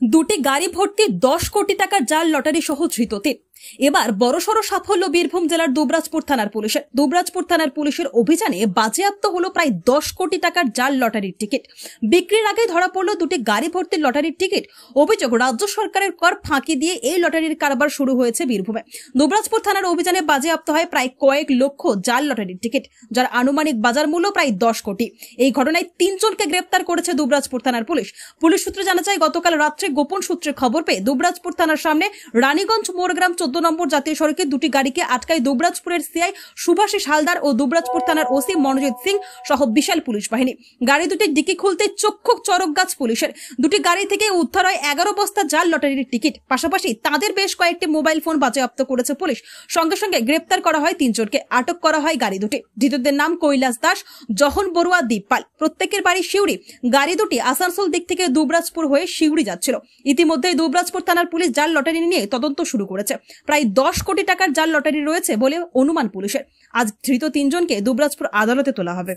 দুটি গাড়ি ভর্তি 10 কোটি টাকার জাল লটারি সহ ধৃত 3। এবার বড়সড় সাফল্য বীরভূম জেলার দুবরাজপুর থানার পুলিশের। দুবরাজপুর থানার পুলিশের অভিযানে বাজেয়াপ্ত হলো প্রায় 10 কোটি টাকার জাল লটারির টিকিট। বিক্রির আগে ধরা পড়ল দুটি গাড়ি ভর্তি লটারির টিকিট। অভিযোগ, রাজ্য সরকারের কর ফাঁকি দিয়ে এই লটারির কারবার শুরু হয়েছে বীরভূমে। দুবরাজপুর থানার অভিযানে বাজেয়াপ্ত হয় প্রায় কয়েক লক্ষ জাল লটারির টিকিট, যার আনুমানিক বাজার মূল্য প্রায় 10 কোটি। এই ঘটনায় 3 জনকে গ্রেপ্তার করেছে দুবরাজপুর থানার পুলিশ। পুলিশ সূত্রে জানা যায়, গতকাল রাত্রে গোপন সূত্রে খবর পেয়ে দুবরাজপুর থানার সামনে রানীগঞ্জ মোড়গ্রাম 14 নম্বর জাতীয় সড়কে দুটি গাড়িকে আটকায় দুবরাজপুরের সিআই সুভাষিস হালদার ও দুবরাজপুর থানার ওসি মনোজিৎ সিং সহ বিশাল পুলিশ বাহিনী। গাড়ি দুটি ডিকি খুলতে চক্ষু চরক গাছ পুলিশের। দুটি গাড়ি থেকে উদ্ধার হয় 11 বস্তা জাল লটারির টিকিট। পাশাপাশি তাদের বেশ কয়েকটি মোবাইল ফোন বাজেয়াপ্ত করেছে পুলিশ। সঙ্গে সঙ্গে গ্রেপ্তার করা হয় 3 জনকে। আটক করা হয় গাড়ি দুটি। ধৃতদের নাম কৈলাস দাস, জহন বড়ুয়া, দীপপাল। প্রত্যেকের বাড়ি শিউড়ি। গাড়ি দুটি আসানসোল দিক থেকে দুবরাজপুর হয়ে শিউড়ি যাচ্ছিল। ইতিমধ্যেই দুবরাজপুর থানার পুলিশ জাল লটারি নিয়ে তদন্ত শুরু করেছে। প্রায় 10 কোটি টাকার জাল লটারি রয়েছে বলে অনুমান পুলিশের। আজ ধৃত 3 জনকে দুবরাজপুর আদালতে তোলা হবে।